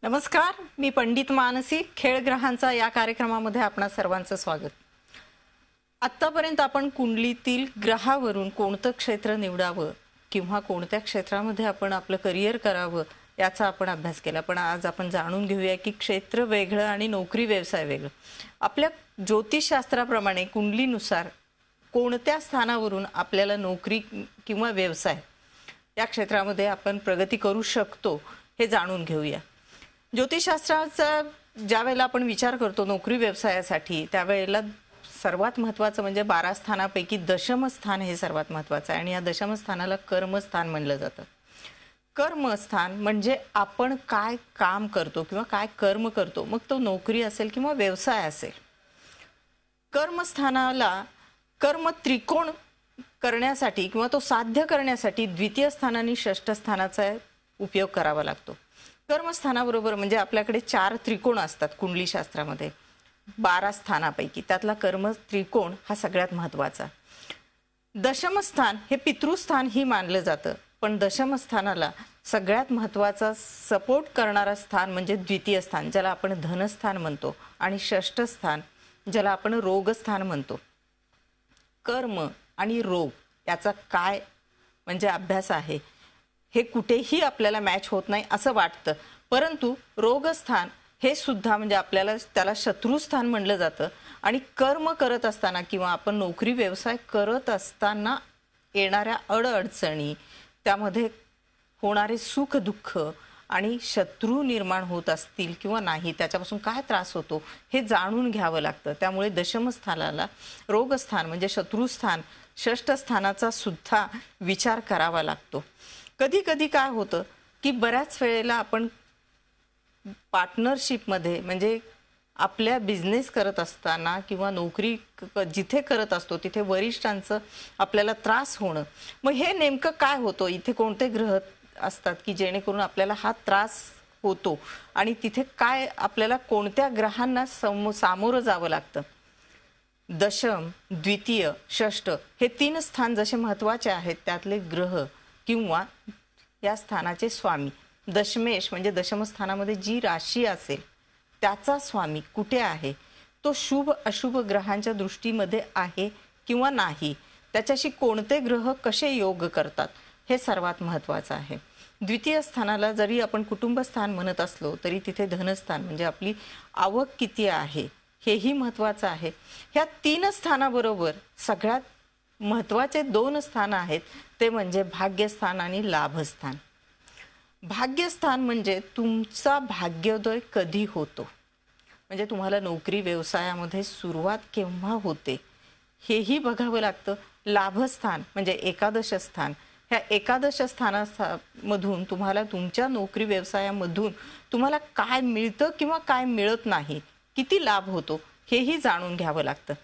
नमस्कार, मी पंडित मानसी. खेळ ग्रहांचा या कार्यक्रमामध्ये आपणा सर्वांचं स्वागत. आतापर्यंत आपण कुंडलीतील ग्रहावरून कोणतं क्षेत्र निवडावं किंवा कोणत्या क्षेत्रामध्ये आपण आपलं करिअर करावं याचा आपण अभ्यास केला. पण आज आपण जाणून घेऊया की क्षेत्र वेगळं आणि नोकरी व्यवसाय वेगळं. आपल्या ज्योतिषशास्त्राप्रमाणे कुंडलीनुसार कोणत्या स्थानावरून आपल्याला नोकरी किंवा व्यवसाय या क्षेत्रामध्ये आपण प्रगती करू शकतो हे जाणून घेऊया. ज्योतिषशास्त्राचा ज्यावेळेला आपण विचार करतो नोकरी व्यवसायासाठी त्यावेळेला सर्वात महत्त्वाचं म्हणजे 12 स्थानापैकी दशम स्थान हे सर्वात महत्त्वाचं आहे आणि या दशम स्थानाला कर्मस्थान म्हणलं जातं. कर्मस्थान म्हणजे आपण काय काम करतो किंवा काय कर्म करतो, मग तो नोकरी असेल किंवा व्यवसाय असेल. कर्मस्थानाला कर्म त्रिकोण करण्यासाठी किंवा तो साध्य करण्यासाठी द्वितीय स्थान आणि षष्ठ स्थानाचा उपयोग करावा लागतो. कर्मस्थानाबरोबर म्हणजे आपल्याकडे 4 त्रिकोण असतात कुंडलीशास्त्रामध्ये 12 स्थानापैकी, त्यातला कर्म त्रिकोण हा सगळ्यात महत्त्वाचा. दशमस्थान हे पितृस्थान ही मानलं जातं, पण दशमस्थानाला सगळ्यात महत्त्वाचा सपोर्ट करणारा स्थान म्हणजे द्वितीय स्थान, ज्याला आपण धनस्थान म्हणतो, आणि षष्ठ स्थान ज्याला आपण रोगस्थान म्हणतो. कर्म आणि रोग याचा काय म्हणजे अभ्यास आहे हे कुठेही आपल्याला मॅच होत नाही असं वाटतं, परंतु रोगस्थान हे सुद्धा म्हणजे आपल्याला त्याला शत्रुस्थान म्हणलं जातं. आणि कर्म करत असताना किंवा आपण नोकरी व्यवसाय करत असताना येणाऱ्या अडअडचणी, त्यामध्ये होणारे सुख दुःख आणि शत्रू निर्माण होत असतील किंवा नाही, त्याच्यापासून काय त्रास होतो हे जाणून घ्यावं लागतं. त्यामुळे दशमस्थानाला रोगस्थान म्हणजे शत्रुस्थान, षष्ठ स्थानाचा सुद्धा विचार करावा लागतो. कधी कधी काय होतं की बऱ्याच वेळेला आपण पार्टनरशिपमध्ये म्हणजे आपल्या बिझनेस करत असताना किंवा नोकरी जिथे करत असतो तिथे वरिष्ठांचं आपल्याला त्रास होणं, मग हे नेमकं काय होतं, इथे कोणते ग्रह असतात की जेणेकरून आपल्याला हा त्रास होतो आणि तिथे काय आपल्याला कोणत्या ग्रहांना सामोरं जावं लागतं. दशम, द्वितीय, षष्ठ हे 3 स्थान जसे महत्त्वाचे आहेत, त्यातले ग्रह किंवा या स्थानाचे स्वामी, दशमेश म्हणजे दशमस्थानामध्ये जी राशी असेल त्याचा स्वामी कुठे आहे, तो शुभ अशुभ ग्रहांच्या दृष्टीमध्ये आहे किंवा नाही, त्याच्याशी कोणते ग्रह कसे योग करतात हे सर्वात महत्त्वाचं आहे. द्वितीय स्थानाला जरी आपण कुटुंबस्थान म्हणत असलो तरी तिथे धनस्थान म्हणजे आपली आवक किती आहे हेही महत्त्वाचं आहे. ह्या 3 स्थानाबरोबर सगळ्यात महत्त्वाचे 2 स्थान आहेत, ते म्हणजे भाग्यस्थान आणि लाभस्थान. भाग्यस्थान म्हणजे तुमचा भाग्योदय कधी होतो, म्हणजे तुम्हाला नोकरी व्यवसायामध्ये सुरुवात केव्हा होते हेही बघावं लागतं. लाभस्थान म्हणजे एकादश स्थान, ह्या एकादश स्थानामधून तुम्हाला तुमच्या नोकरी व्यवसायामधून तुम्हाला काय मिळतं किंवा काय मिळत नाही, किती लाभ होतो हेही जाणून घ्यावं लागतं.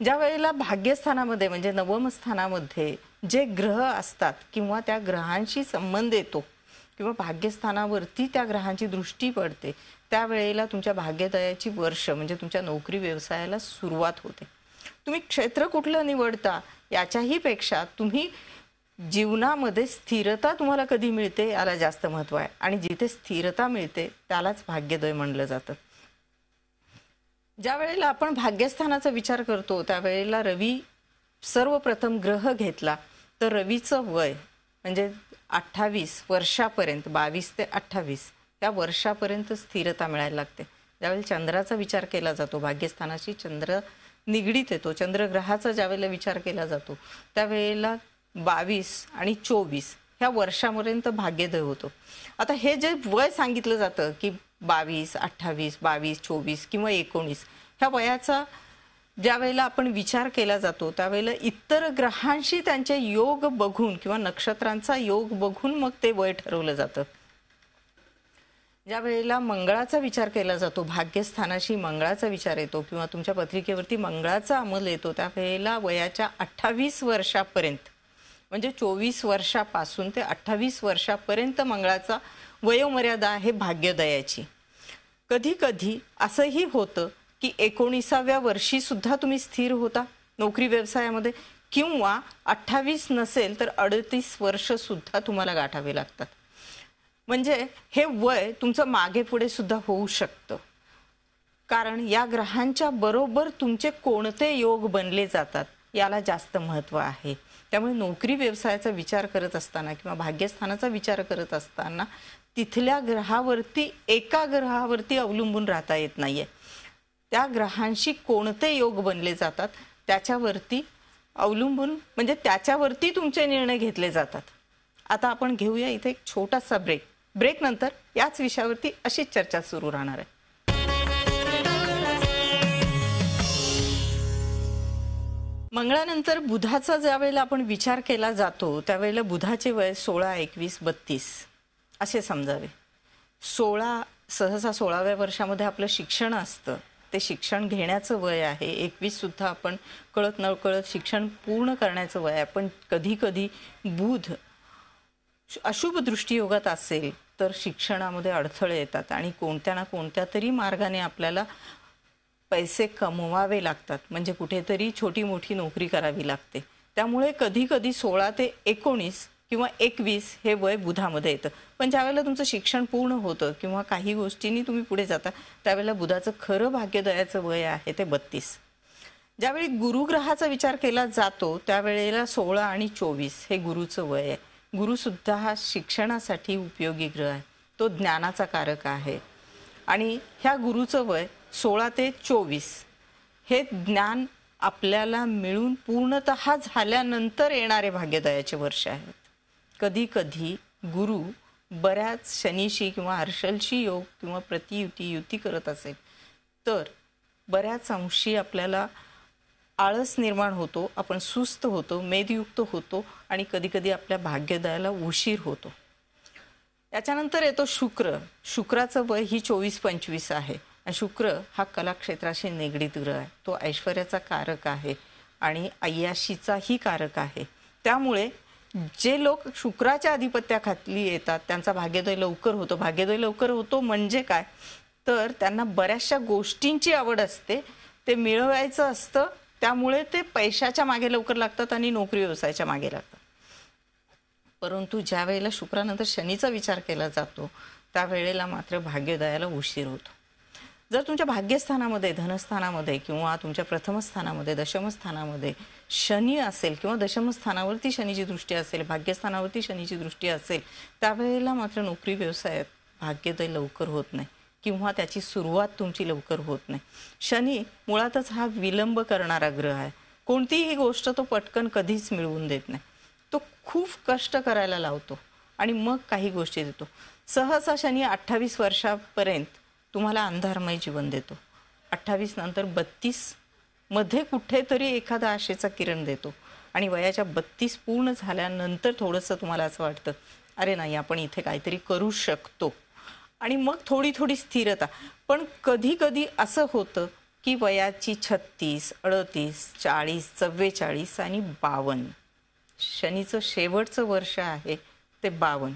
ज्या वेळेला भाग्यस्थानामध्ये म्हणजे नवम स्थानामध्ये जे ग्रह असतात किंवा त्या ग्रहांशी संबंध येतो किंवा भाग्यस्थानावरती त्या ग्रहांची दृष्टी पडते, त्यावेळेला तुमच्या भाग्योदयाची वर्ष म्हणजे तुमच्या नोकरी व्यवसायाला सुरुवात होते. तुम्ही क्षेत्र कुठलं निवडता याच्याही पेक्षा तुम्ही जीवनामध्ये स्थिरता तुम्हाला कधी मिळते याला जास्त महत्त्व आहे, आणि जिथे स्थिरता मिळते त्यालाच भाग्योदय म्हणलं जातं. ज्या वेळेला आपण भाग्यस्थानाचा विचार करतो त्यावेळेला रवी सर्वप्रथम ग्रह घेतला तर रवीचं वय म्हणजे 28 वर्षापर्यंत, 22 ते 28 त्या वर्षापर्यंत स्थिरता मिळायला लागते. ज्यावेळेला चंद्राचा विचार केला जातो, भाग्यस्थानाशी चंद्र निगडीत येतो, चंद्रग्रहाचा ज्यावेळेला विचार केला जातो त्यावेळेला 22 आणि 24 ह्या वर्षापर्यंत भाग्योदय होतो. आता हे जे वय सांगितलं जातं की 22, 28, 22, 24 किंवा 19 ह्या वयाचा ज्या वेळेला आपण विचार केला जातो त्यावेळेला इतर ग्रहांशी त्यांचे योग बघून किंवा नक्षत्रांचा योग बघून मग ते वय ठरवलं जातं. ज्या वेळेला मंगळाचा विचार केला जातो, भाग्यस्थानाशी मंगळाचा विचार येतो किंवा तुमच्या पत्रिकेवरती मंगळाचा अंमल येतो, त्यावेळेला वयाच्या 28 वर्षापर्यंत म्हणजे 24 वर्षापासून ते 28 वर्षापर्यंत मंगळाचा वयोमर्यादा आहे भाग्योदयाची. कधी कधी असंही होतं की 19व्या वर्षी सुद्धा तुम्ही स्थिर होता नोकरी व्यवसायामध्ये, किंवा 28 नसेल तर 38 वर्ष सुद्धा तुम्हाला गाठावे लागतात. म्हणजे हे वय तुमचं मागे पुढे सुद्धा होऊ शकतं, कारण या ग्रहांच्या बरोबर तुमचे कोणते योग बनले जातात याला जास्त महत्त्व आहे. त्यामुळे नोकरी व्यवसायाचा विचार करत असताना किंवा भाग्यस्थानाचा विचार करत असताना तिथल्या ग्रहावरती, एका ग्रहावरती अवलंबून राहता येत नाहीये. त्या ग्रहांशी कोणते योग बनले जातात त्याच्यावरती अवलंबून, म्हणजे त्याच्यावरती तुमचे निर्णय घेतले जातात. आता आपण घेऊया इथे एक छोटासा ब्रेक नंतर याच विषयावरती अशीच चर्चा सुरू राहणार आहे. मंगळानंतर बुधाचा ज्या वेळेला आपण विचार केला जातो त्यावेळेला बुधाचे वय 16, 21, 32 असे समजावे. 16व्या वर्षामध्ये आपलं शिक्षण असतं, ते शिक्षण घेण्याचं वय आहे. 21 सुद्धा आपण कळत नकळत शिक्षण पूर्ण करण्याचं वय आहे. पण कधी कधी बुध अशुभ दृष्टियोगात असेल तर शिक्षणामध्ये अडथळे येतात आणि कोणत्या ना कोणत्या तरी मार्गाने आपल्याला पैसे कमवावे लागतात, म्हणजे कुठेतरी छोटी मोठी नोकरी करावी लागते. त्यामुळे कधी कधी 16 ते 19 किंवा 21 हे वय बुधामध्ये येतं. पण ज्यावेळेला तुमचं शिक्षण पूर्ण होतं किंवा काही गोष्टींनी तुम्ही पुढे जाता त्यावेळेला बुधाचं खरं भाग्योदयाचं वय आहे ते 32. ज्यावेळी गुरुग्रहाचा विचार केला जातो त्यावेळेला 16 आणि 24 हे गुरुचं वय आहे. गुरु सुद्धा हा शिक्षणासाठी उपयोगी ग्रह आहे, तो ज्ञानाचा कारक आहे. आणि ह्या गुरुचं वय 16 ते 24 हे ज्ञान आपल्याला मिळून पूर्णतः झाल्यानंतर येणारे भाग्योदयाचे वर्ष आहेत. कधी कधी गुरु बऱ्याच शनीशी किंवा हर्षलशी योग किंवा युती करत असेल तर बऱ्याच अंशी आपल्याला आळस निर्माण होतो, आपण सुस्त होतो, मेदयुक्त होतो आणि कधी कधी आपल्या भाग्योदयाला उशीर होतो. याच्यानंतर येतो शुक्राचं वय ही 24-25 आहे. आणि शुक्र हा कलाक्षेत्राशी निगडीत ग्रह आहे, तो ऐश्वर्याचा कारक आहे आणि अय्याशीचाही कारक आहे. त्यामुळे जे लोक शुक्राच्या आधिपत्याखाली येतात त्यांचा भाग्योदय लवकर होतो. भाग्योदय लवकर होतो म्हणजे काय, तर त्यांना बऱ्याचशा गोष्टींची आवड असते, ते मिळवायचं असतं, त्यामुळे ते पैशाच्या मागे लवकर लागतात आणि नोकरी व्यवसायाच्या मागे लागतात. परंतु ज्या वेळेला शुक्रानंतर शनीचा विचार केला जातो त्यावेळेला मात्र भाग्योदयाला उशीर होतो. जर तुमच्या भाग्यस्थानामध्ये, धनस्थानामध्ये किंवा तुमच्या प्रथम स्थानामध्ये, दशम स्थानामध्ये शनी असेल किंवा दशम स्थानावरती शनीची दृष्टी असेल, भाग्यस्थानावरती शनीची दृष्टी असेल, त्यावेळेला मात्र नोकरी व्यवसायात भाग्योदय लवकर होत नाही किंवा त्याची सुरुवात तुमची लवकर होत नाही. शनी मुळातच हा विलंब करणारा ग्रह आहे. कोणतीही गोष्ट तो पटकन कधीच मिळवून देत नाही, तो खूप कष्ट करायला लावतो आणि मग काही गोष्टी देतो. सहसा शनी 28 वर्षापर्यंत तुम्हाला अंधारमय जीवन देतो. 28 नंतर 32 मध्ये कुठेतरी एखादा आशेचा किरण देतो आणि वयाच्या 32 पूर्ण झाल्यानंतर थोडंसं तुम्हाला असं वाटतं अरे नाही आपण इथे काहीतरी करू शकतो आणि मग थोडी थोडी स्थिरता. पण कधी कधी असं होतं की वयाची 36, 38, 40, 44 आणि 52 शनीचं शेवटचं वर्ष आहे ते 52,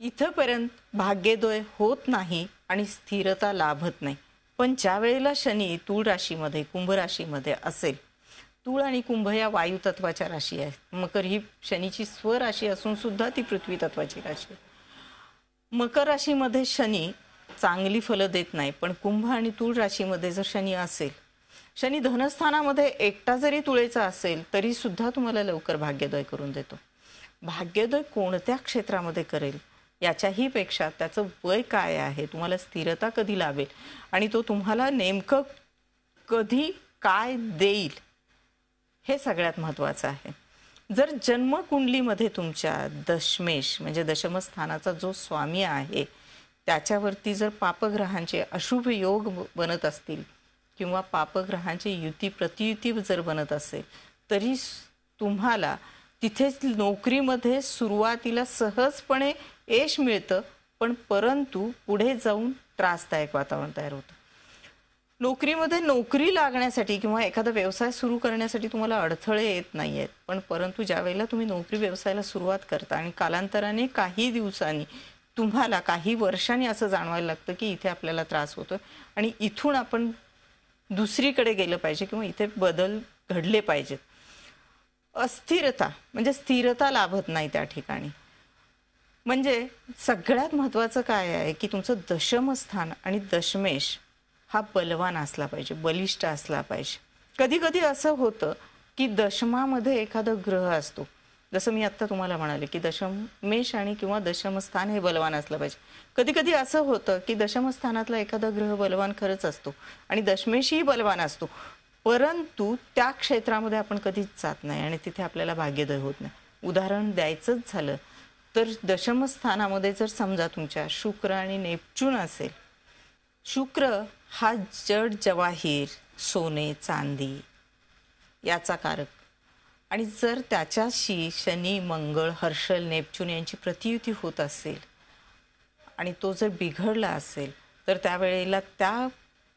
इथपर्यंत भाग्योदय होत नाही आणि स्थिरता लाभत नाही. पण ज्या वेळेला शनी तूळ राशीमध्ये, कुंभ राशीमध्ये असेल, तूळ आणि कुंभ या वायू तत्वाच्या राशी आहेत, मकर ही शनीची स्वराशी असून सुद्धा ती पृथ्वी तत्वाची राशी आहे. मकर राशीमध्ये शनी चांगली फलं देत नाही, पण कुंभ आणि तूळ राशीमध्ये जर शनी असेल, शनी धनस्थानामध्ये एकटा जरी तुळेचा असेल तरी सुद्धा तुम्हाला लवकर भाग्योदय करून देतो. भाग्योदय कोणत्या क्षेत्रामध्ये करेल याच्याही पेक्षा त्याचं वय काय आहे, तुम्हाला स्थिरता कधी लाभेल आणि तो तुम्हाला नेमकं कधी काय देईल हे सगळ्यात महत्त्वाचं आहे. जर जन्मकुंडलीमध्ये तुमच्या दशमेश म्हणजे दशमस्थानाचा जो स्वामी आहे त्याच्यावरती जर पापग्रहांचे अशुभ योग बनत असतील किंवा पापग्रहांची युती प्रतियुती जर बनत असेल तरी तुम्हाला तिथेच नोकरीमध्ये सुरुवातीला सहजपणे यश मिळतं, पण परंतु पुढे जाऊन त्रासदायक वातावरण तयार होतं. नोकरीमध्ये नोकरी लागण्यासाठी किंवा एखादा व्यवसाय सुरू करण्यासाठी तुम्हाला अडथळे येत नाही आहेत, पण परंतु ज्या वेळेला तुम्ही नोकरी व्यवसायाला सुरुवात करता आणि कालांतराने काही दिवसांनी तुम्हाला काही वर्षांनी असं जाणवायला लागतं की इथे आपल्याला त्रास होतोय आणि इथून आपण दुसरीकडे गेलं पाहिजे किंवा इथे बदल घडले पाहिजेत. अस्थिरता म्हणजे स्थिरता लाभत नाही त्या ठिकाणी. म्हणजे सगळ्यात महत्त्वाचं काय आहे की तुमचं दशमस्थान आणि दशमेश हा बलवान असला पाहिजे, बलिष्ठ असला पाहिजे. कधी कधी असं होतं की दशमामध्ये एखादा ग्रह असतो, जसं मी आत्ता तुम्हाला म्हणाले की दशमेश आणि किंवा दशमस्थान हे बलवान असलं पाहिजे. कधी कधी असं होतं की दशमस्थानातला एखादा ग्रह बलवान खरंच असतो आणि दशमेशही बलवान असतो, परंतु त्या क्षेत्रामध्ये आपण कधीच जात नाही आणि तिथे आपल्याला भाग्योदय होत नाही. उदाहरण द्यायचंच झालं तर दशमस्थानामध्ये जर समजा तुमच्या शुक्र आणि नेपच्यून असेल, शुक्र हा जड जवाहीर, सोने, चांदी याचा कारक, आणि जर त्याच्याशी शनी, मंगळ, हर्षल, नेपच्यून यांची प्रतियुती होत असेल आणि तो जर बिघडला असेल तर त्यावेळेला त्या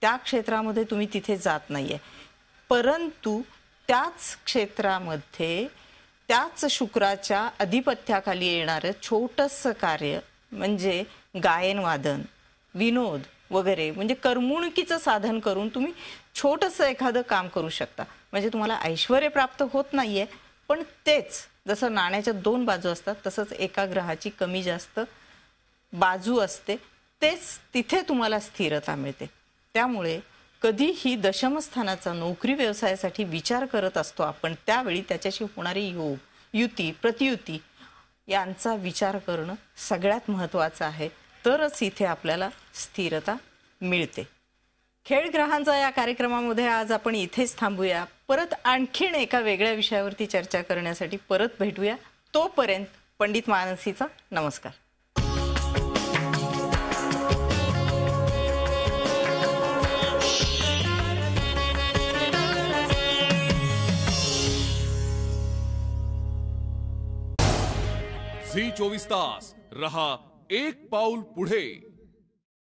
त्या क्षेत्रामध्ये तुम्ही तिथे जात नाहीये, परंतु त्याच क्षेत्रामध्ये त्याच शुक्राच्या अधिपत्याखाली येणारं छोटंसं कार्य म्हणजे गायन वादन, विनोद वगैरे, म्हणजे करमणुकीचं साधन करून तुम्ही छोटंसं एखादं काम करू शकता. म्हणजे तुम्हाला ऐश्वर्य प्राप्त होत नाहीये, पण तेच जसं नाण्याच्या दोन बाजू असतात तसंच एका ग्रहाची कमी जास्त बाजू असते, तेच तिथे तुम्हाला स्थिरता मिळते. त्यामुळे कधीही दशमस्थानाचा नोकरी व्यवसायासाठी विचार करत असतो आपण, त्यावेळी त्याच्याशी होणारे योग, युती, प्रतियुती यांचा विचार करणं सगळ्यात महत्त्वाचं आहे. तरच इथे आपल्याला स्थिरता मिळते. खेळ ग्रहांचा या कार्यक्रमामध्ये आज आपण इथेच थांबूया. परत आणखीन एका वेगळ्या विषयावरती चर्चा करण्यासाठी परत भेटूया. तोपर्यंत पंडित मानसीचा नमस्कार. झी 24 तास रहा एक पाऊल पुढे.